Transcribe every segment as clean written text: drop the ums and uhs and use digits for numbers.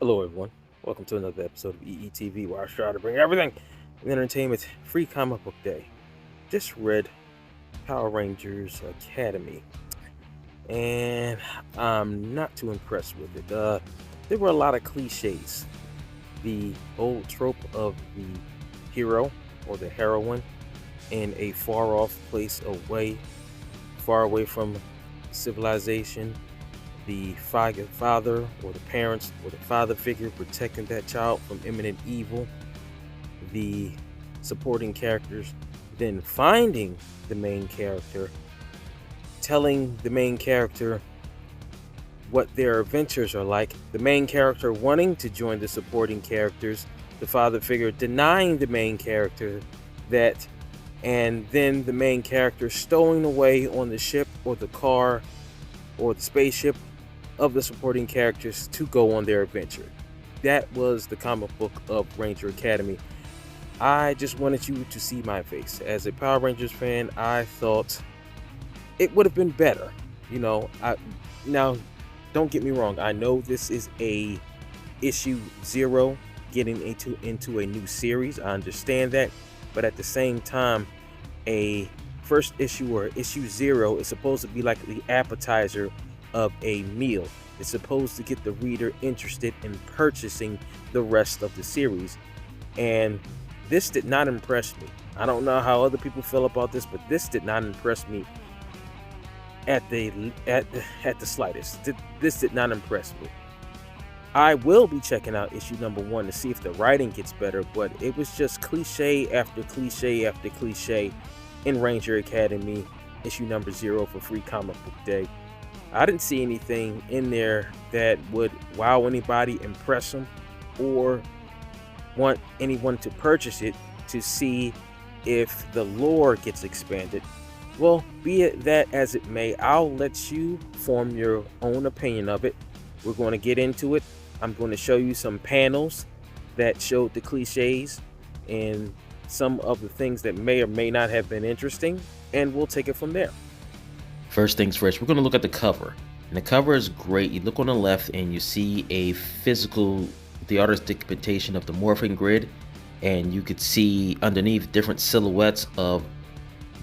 Hello, everyone. Welcome to another episode of EETV, where I try to bring everything in entertainment. Free comic book day. Just read Power Rangers Academy, and I'm not too impressed with it. There were a lot of cliches. The old trope of the hero or the heroine in a far-off place far away from civilization, the father or the parents or the father figure protecting that child from imminent evil, the supporting characters then finding the main character, telling the main character what their adventures are like, the main character wanting to join the supporting characters, the father figure denying the main character that, and then the main character stowing away on the ship or the car or the spaceship of the supporting characters to go on their adventure. That was the comic book of Ranger Academy. I just wanted you to see my face. As a Power Rangers fan, I thought it would have been better. Now, don't get me wrong. I know this is a issue 0 getting into a new series. I understand that. But at the same time, a first issue or issue 0 is supposed to be like the appetizer of a meal. It's supposed to get the reader interested in purchasing the rest of the series, and this did not impress me. I don't know how other people feel about this, but this did not impress me at the slightest. This did not impress me. I will be checking out issue number 1 to see if the writing gets better, but it was just cliche after cliche after cliche in Ranger Academy issue number 0 for Free Comic Book Day. I didn't see anything in there that would wow anybody, impress them, or want anyone to purchase it to see if the lore gets expanded. Well, be it that as it may, I'll let you form your own opinion of it. We're going to get into it. I'm going to show you some panels that showed the cliches and some of the things that may or may not have been interesting, and we'll take it from there. First things first, we're going to look at the cover. And the cover is great. You look on the left and you see the artist's depiction of the morphing grid. And you could see underneath different silhouettes of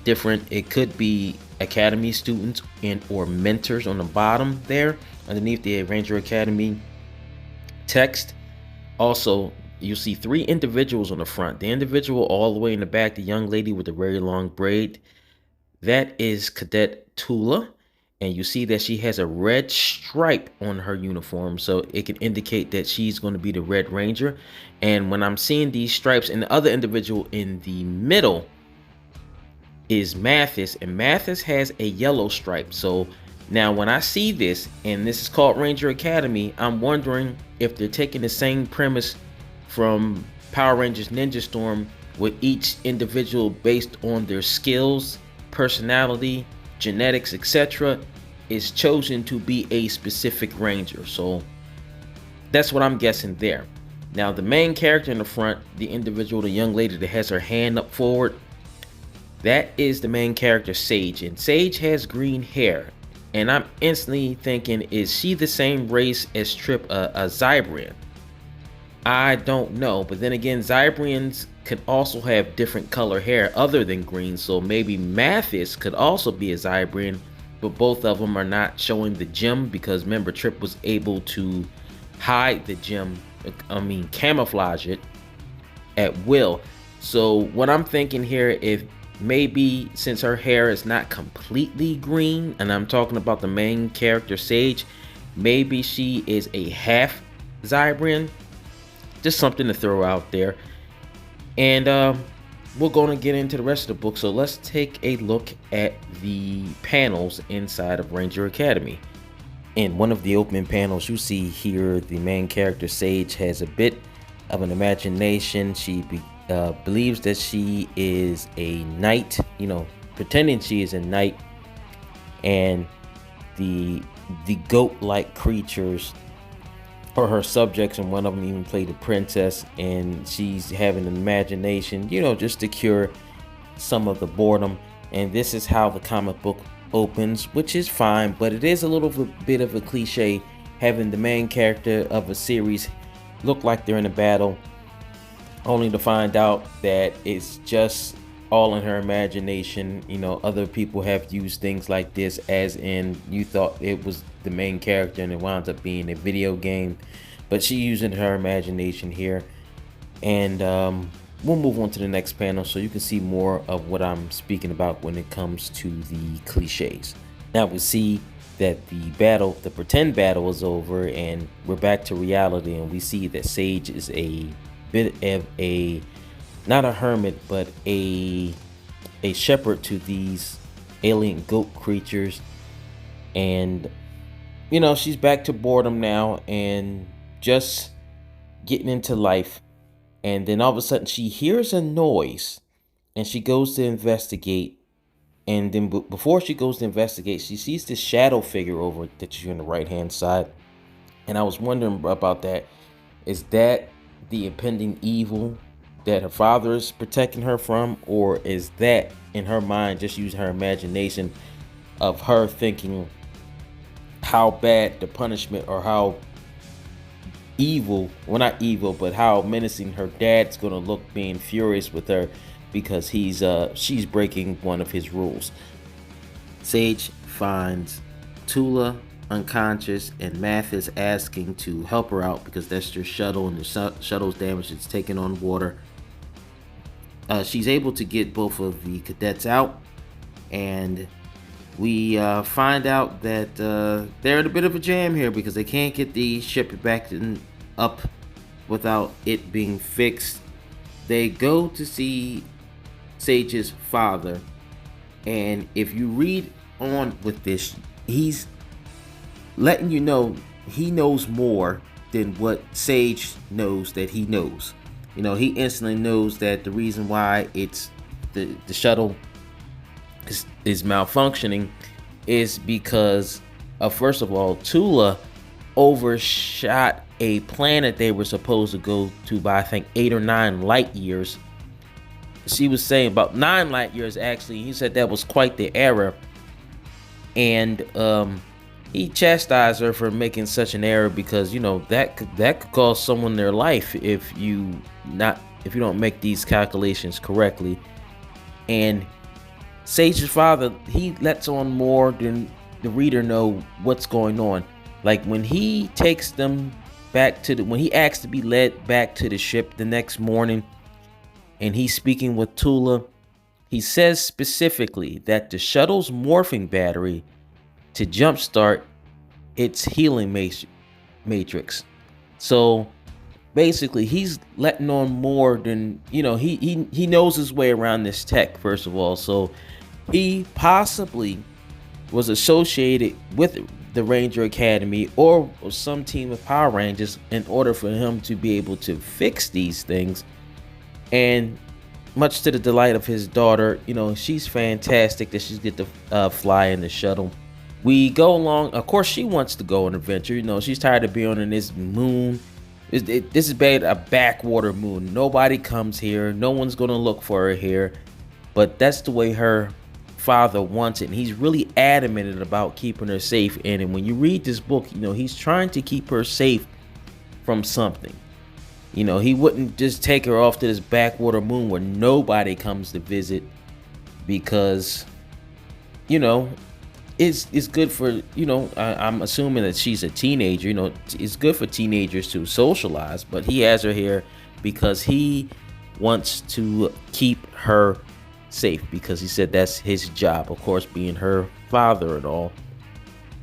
it could be Academy students or mentors on the bottom there, underneath the Ranger Academy text. Also, you see 3 individuals on the front. The individual all the way in the back, the young lady with the very long braid, that is Cadet Tula, and you see that she has a red stripe on her uniform, so it can indicate that she's going to be the Red Ranger. And when I'm seeing these stripes, and the other individual in the middle is Mathis, and Mathis has a yellow stripe. So now when I see this, and this is called Ranger Academy, I'm wondering if they're taking the same premise from Power Rangers Ninja Storm, with each individual based on their skills, personality, genetics, etc., is chosen to be a specific ranger. So that's what I'm guessing there. Now the main character in the front, the individual, the young lady that has her hand up forward, that is the main character, Sage. And Sage has green hair, and I'm instantly thinking, is she the same race as Trip, a Zybrian? I don't know, but then again, Zybrians could also have different color hair other than green, so maybe Mathis could also be a Zybrian, but both of them are not showing the gem, because remember, Trip was able to hide the gem, camouflage it at will. So what I'm thinking here, if maybe since her hair is not completely green, and I'm talking about the main character Sage, maybe she is a half Zybrian. Just something to throw out there. And we're going to get into the rest of the book. So let's take a look at the panels inside of Ranger Academy. In one of the opening panels, you see here the main character Sage has a bit of an imagination. She believes that she is a knight, pretending she is a knight. And the goat-like creatures or her subjects, and one of them even played the princess, and she's having an imagination, just to cure some of the boredom. And this is how the comic book opens, which is fine, but it is a little bit of a cliche having the main character of a series look like they're in a battle, only to find out that it's just all in her imagination. Other people have used things like this, as in you thought it was the main character and it winds up being a video game, but she's using her imagination here. And we'll move on to the next panel so you can see more of what I'm speaking about when it comes to the cliches. Now we see that the pretend battle is over and we're back to reality, and we see that Sage is a bit of not a hermit, but a shepherd to these alien goat creatures. And she's back to boredom now and just getting into life. And then all of a sudden she hears a noise and she goes to investigate. And then before she goes to investigate, she sees this shadow figure over that you on the right hand side. And I was wondering about that. Is that the impending evil that her father is protecting her from? Or is that in her mind just using her imagination of her thinking how bad the punishment, or how evil, well not evil, but how menacing her dad's gonna look being furious with her because she's breaking one of his rules. Sage finds Tula unconscious and Mathis asking to help her out because that's their shuttle, and the shuttle's damaged. It's taking on water. She's able to get both of the cadets out, and we find out that they're in a bit of a jam here because they can't get the ship back up without it being fixed. They go to see Sage's father, and if you read on with this, he's letting you know he knows more than what Sage knows that he knows. He instantly knows that the reason why it's the shuttle is malfunctioning is because first of all, Tula overshot a planet they were supposed to go to by I think 8 or 9 light years. She was saying about 9 light years actually. He said that was quite the error, and he chastised her for making such an error because that could cost someone their life if you don't make these calculations correctly. And Sage's father, he lets on more than the reader know what's going on. Like when he takes them back to when he asks to be led back to the ship the next morning, and he's speaking with Tula, he says specifically that the shuttle's morphing battery to jumpstart its healing matrix. So basically he's letting on more than he knows his way around this tech, first of all. So he possibly was associated with the Ranger Academy or some team of Power Rangers in order for him to be able to fix these things. And much to the delight of his daughter, she's fantastic that she's get to fly in the shuttle. We go along. Of course, she wants to go on an adventure. She's tired of being on this moon. This is bad, a backwater moon. Nobody comes here. No one's going to look for her here. But that's the way her father wants it. And he's really adamant about keeping her safe. And when you read this book, he's trying to keep her safe from something. He wouldn't just take her off to this backwater moon where nobody comes to visit because, it's good for, I'm assuming that she's a teenager. It's good for teenagers to socialize, but he has her here because he wants to keep her safe because he said that's his job, of course, being her father and all.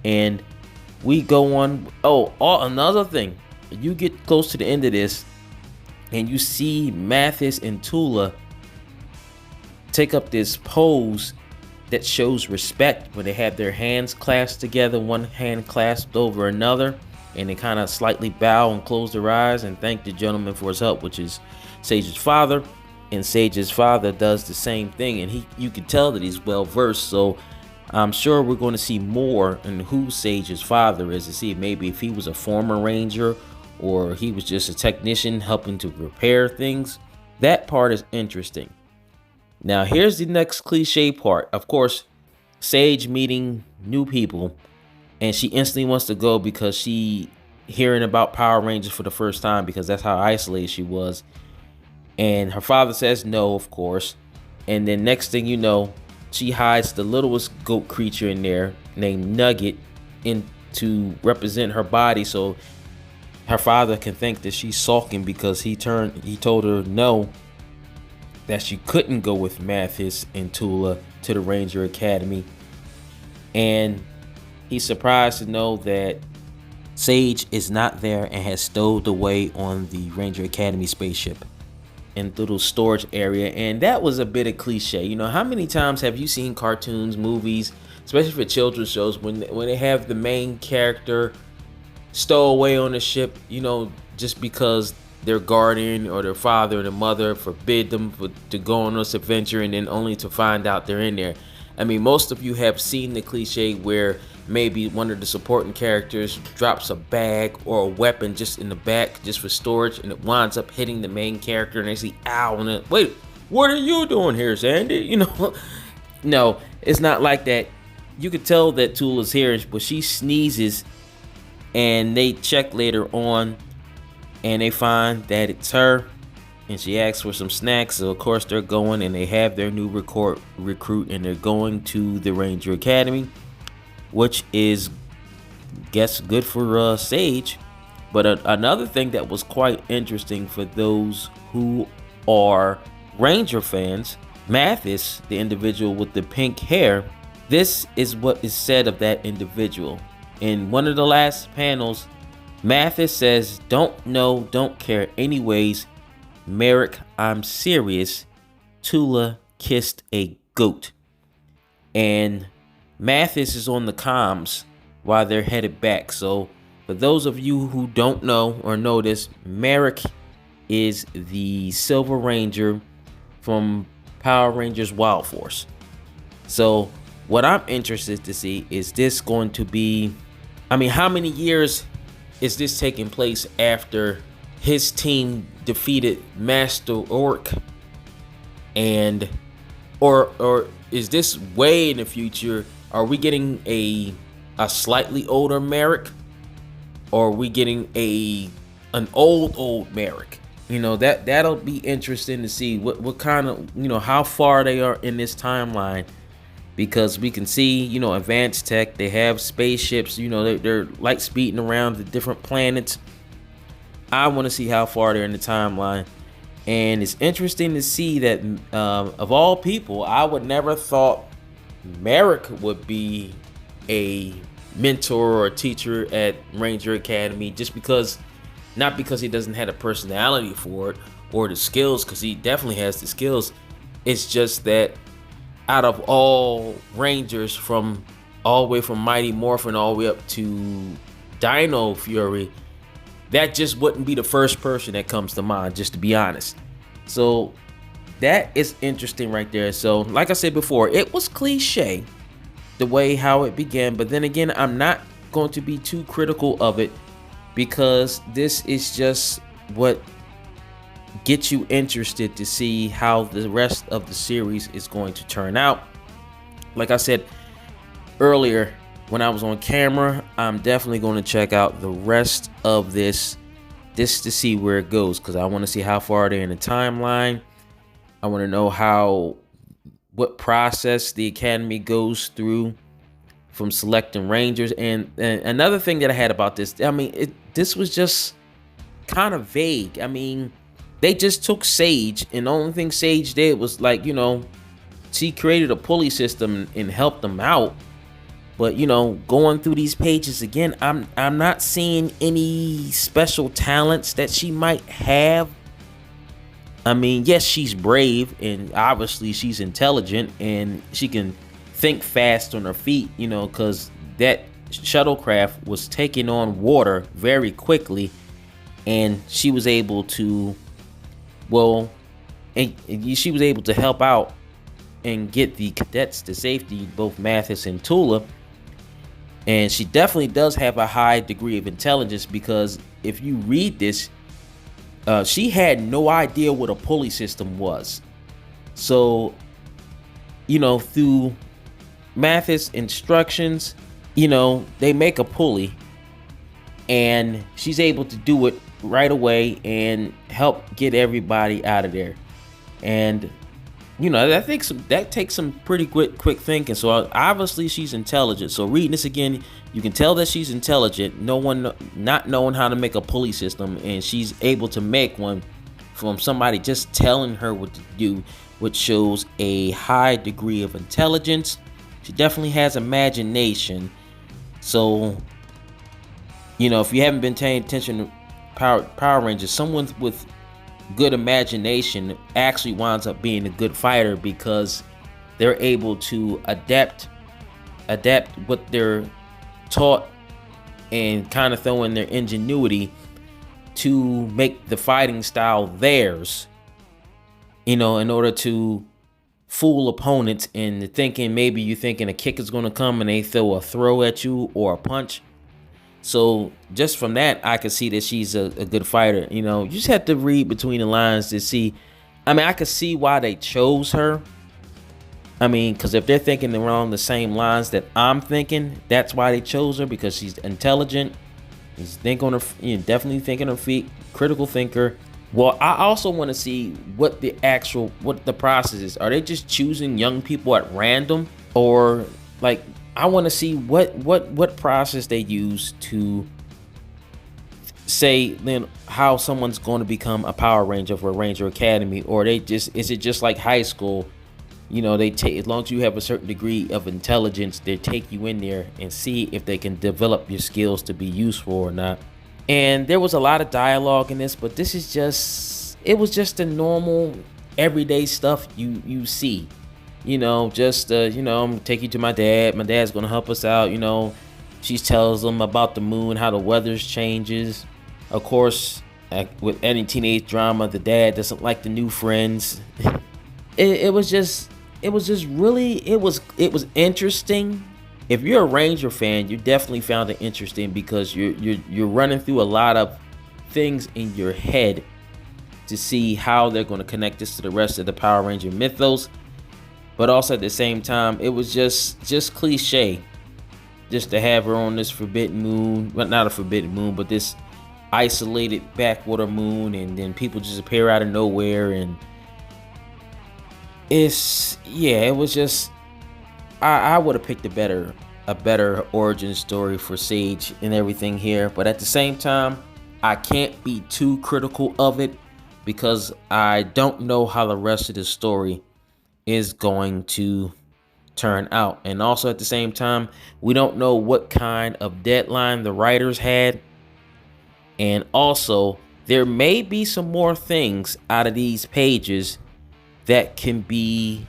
And we go on. Another thing, you get close to the end of this and you see Mathis and Tula take up this pose that shows respect when they have their hands clasped together, one hand clasped over another, and they kind of slightly bow and close their eyes and thank the gentleman for his help, which is Sage's father. And Sage's father does the same thing, and you can tell that he's well versed. So I'm sure we're going to see more in who Sage's father is, to see maybe if he was a former ranger or he was just a technician helping to repair things. That part is interesting. Now here's the next cliche part. Of course, Sage meeting new people, and she instantly wants to go because she hearing about Power Rangers for the first time because that's how isolated she was. And her father says no, of course. And then next thing you know, she hides the littlest goat creature in there named Nugget in to represent her body, so her father can think that she's sulking because he told her no, that she couldn't go with Mathis and Tula to the Ranger Academy. And he's surprised to know that Sage is not there and has stowed away on the Ranger Academy spaceship in the little storage area. And that was a bit of cliche. You know, how many times have you seen cartoons, movies, especially for children's shows, when they have the main character stow away on the ship, you know, just because their guardian or their father or their mother forbid them to go on this adventure, and then only to find out they're in there. I mean, most of you have seen the cliche where maybe one of the supporting characters drops a bag or a weapon just in the back, just for storage, and it winds up hitting the main character, and they say, ow, and then, wait, what are you doing here, Sandy? You know, no, it's not like that. You could tell that Tula's here, but she sneezes, and they check later on, and they find that it's her, and she asks for some snacks. So of course they're going, and they have their new recruit, and they're going to the Ranger Academy, which is, guess, good for Sage. But another thing that was quite interesting for those who are Ranger fans, Mathis, the individual with the pink hair, this is what is said of that individual. In one of the last panels, Mathis says, "Don't know, don't care. Anyways, Merrick, I'm serious. Tula kissed a goat." And Mathis is on the comms while they're headed back. So for those of you who don't know or know this, Merrick is the Silver Ranger from Power Rangers Wild Force. So what I'm interested to see is this going to be, I mean, how many years is this taking place after his team defeated Master Orc? And or is this way in the future? Are we getting a slightly older Merrick, or are we getting an old Merrick? You know, that'll be interesting to see what kind of, you know, how far they are in this timeline, because we can see, you know, advanced tech. They have spaceships, you know, they're light speeding around the different planets. I want to see how far they're in the timeline. And it's interesting to see that of all people, I would never thought Merrick would be a mentor or a teacher at Ranger Academy, just because, not because he doesn't have a personality for it or the skills, because he definitely has the skills. It's just that out of all Rangers, from all the way from Mighty Morphin all the way up to Dino Fury, that just wouldn't be the first person that comes to mind, just to be honest. So that is interesting right there. So like I said before, it was cliche the way how it began, but then again, I'm not going to be too critical of it, because this is just what gets you interested to see how the rest of the series is going to turn out. Like I said earlier when I was on camera, I'm definitely going to check out the rest of this to see where it goes, because I want to see how far they're in the timeline. I want to know what process the Academy goes through from selecting Rangers. And another thing that I had about this, I mean, this was just kind of vague. I mean, they just took Sage, and the only thing Sage did was, like, you know, she created a pulley system and helped them out. But, you know, going through these pages again, I'm not seeing any special talents that she might have. I mean, yes, she's brave, and obviously she's intelligent, and she can think fast on her feet, you know, because that shuttlecraft was taking on water very quickly, and she was able to, well, and she was able to help out and get the cadets to safety, both Mathis and Tula. And she definitely does have a high degree of intelligence, because if you read this, she had no idea what a pulley system was. So, you know, through Mathis' instructions, you know, they make a pulley, and she's able to do it right away and help get everybody out of there. And that takes some pretty quick thinking. So obviously she's intelligent. So reading this again, you can tell that she's intelligent. Not knowing how to make a pulley system, and she's able to make one from somebody just telling her what to do, which shows a high degree of intelligence. She definitely has imagination. So, if you haven't been paying attention to Power Rangers, someone with good imagination actually winds up being a good fighter, because they're able to adapt what they're taught and kind of throw in their ingenuity to make the fighting style theirs, in order to fool opponents into thinking maybe you're thinking a kick is going to come and they throw a throw at you or a punch. So just from that, I can see that she's a good fighter. You just have to read between the lines to see. I could see why they chose her. Because if they're thinking around the same lines that I'm thinking, that's why they chose her, because she's intelligent. She's definitely thinking on her feet, critical thinker. Well, I also want to see what the process is. Are they just choosing young people at random, or I want to see what process they use to say then how someone's going to become a Power Ranger for Ranger Academy, or is it just like high school? They take, as long as you have a certain degree of intelligence, they take you in there and see if they can develop your skills to be useful or not. And there was a lot of dialogue in this, but this is it was just the normal everyday stuff you see. I'm gonna take you to my dad. My dad's gonna help us out. She tells them about the moon, how the weather changes. Of course, with any teenage drama, the dad doesn't like the new friends. It was interesting. If you're a Ranger fan, you definitely found it interesting, because you're running through a lot of things in your head to see how they're going to connect this to the rest of the Power Ranger mythos. But also at the same time, it was just cliche, just to have her on this forbidden moon. Well, not a forbidden moon, but this isolated backwater moon, and then people just appear out of nowhere, and it was just, I would have picked a better origin story for Sage and everything here. But at the same time, I can't be too critical of it, because I don't know how the rest of the story is going to turn out. And also at the same time, we don't know what kind of deadline the writers had. And also, there may be some more things out of these pages that can be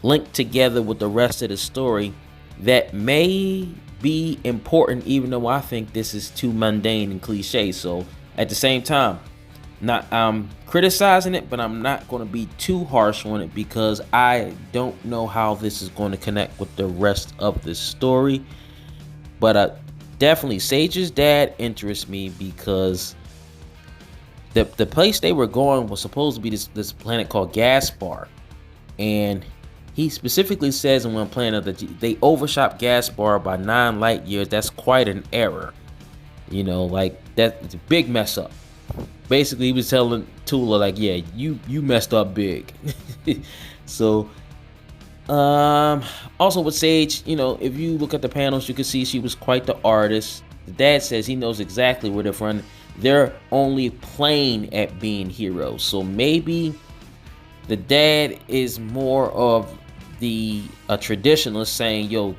linked together with the rest of the story that may be important, even though I think this is too mundane and cliche. So at the same time, I'm criticizing it, but I'm not going to be too harsh on it, because I don't know how this is going to connect with the rest of the story. But definitely Sage's dad interests me, because the place they were going was supposed to be this planet called Gaspar, and he specifically says in one planet that they overshot Gaspar by 9 light years. That's quite an error. That's a big mess up. Basically, he was telling Tula, yeah, you messed up big. So, also with Sage, if you look at the panels, you can see she was quite the artist. The dad says he knows exactly where they're from. They're only playing at being heroes. So maybe the dad is more of a traditionalist, saying, yo,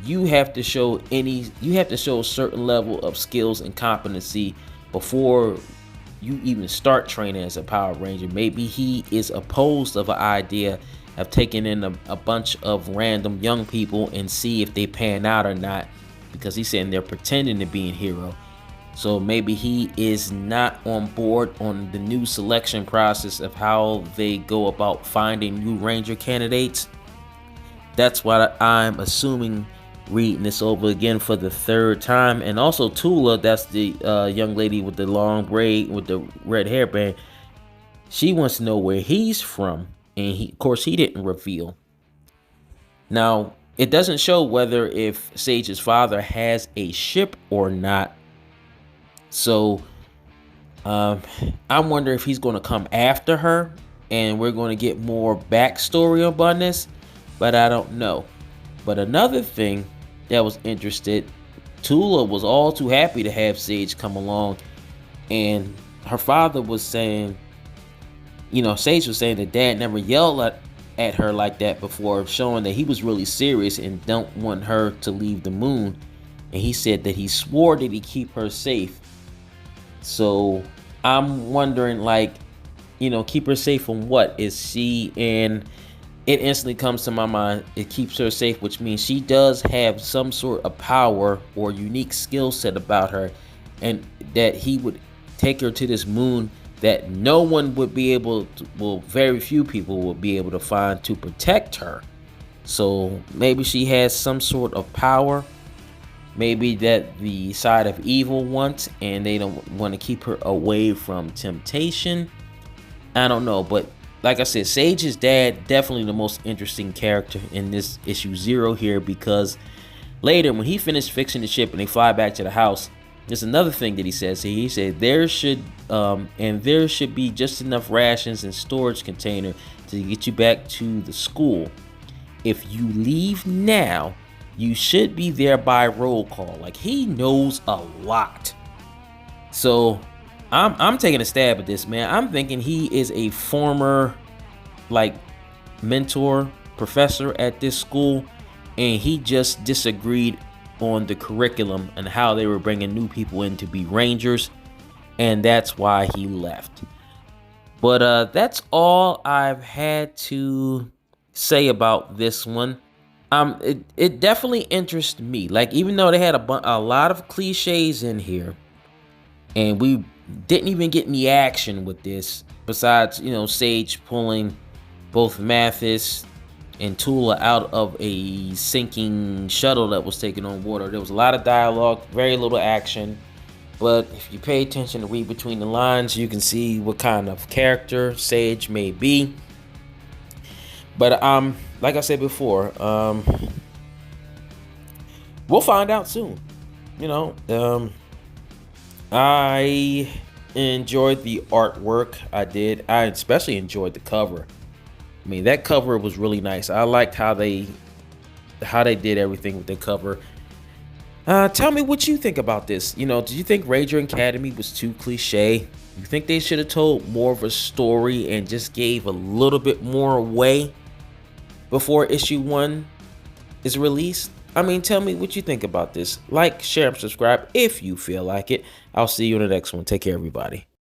you have to show a certain level of skills and competency before you even start training as a Power Ranger. Maybe he is opposed of an idea of taking in a bunch of random young people and see if they pan out or not, because he's saying they're pretending to be a hero. So maybe he is not on board on the new selection process of how they go about finding new Ranger candidates. That's what I'm assuming, reading this over again for the 3rd time. And also Tula, that's the young lady with the long braid with the red hairband. She wants to know where he's from, and of course he didn't reveal. Now, it doesn't show whether if Sage's father has a ship or not, So I'm wondering if he's going to come after her and we're going to get more backstory on this, but I don't know. But another thing that was interested, Tula was all too happy to have Sage come along, and her father was saying, Sage was saying that Dad never yelled at her like that before, showing that he was really serious and don't want her to leave the moon. And he said that he swore that he'd keep her safe. So I'm wondering, keep her safe from what? Is she in? It instantly comes to my mind, it keeps her safe, which means she does have some sort of power or unique skill set about her, and that he would take her to this moon that no one would be able to, well, very few people would be able to find to protect her. So maybe she has some sort of power, maybe that the side of evil wants, and they don't want to keep her away from temptation. I don't know, but like I said, Sage's dad, definitely the most interesting character in this issue 0 here, because later when he finished fixing the ship and they fly back to the house, there's another thing that he says here. He said there should be just enough rations and storage container to get you back to the school. If you leave now, you should be there by roll call. Like, he knows a lot. So I'm taking a stab at this, man. I'm thinking he is a former mentor, professor at this school, and he just disagreed on the curriculum and how they were bringing new people in to be rangers, and that's why he left. But that's all I've had to say about this one. It definitely interests me. Like, even though they had a lot of cliches in here, and we didn't even get any action with this, besides, Sage pulling both Mathis and Tula out of a sinking shuttle that was taking on water. There was a lot of dialogue, very little action. But if you pay attention to read between the lines, you can see what kind of character Sage may be. But like I said before, we'll find out soon. I enjoyed the artwork. I did. I especially enjoyed the cover. I mean, that cover was really nice. I liked how they did everything with the cover. Tell me what you think about this. Do you think Ranger Academy was too cliche? You think they should have told more of a story and just gave a little bit more away before issue 1 is released? I mean, tell me what you think about this. Like, share, and subscribe if you feel like it. I'll see you in the next one. Take care, everybody.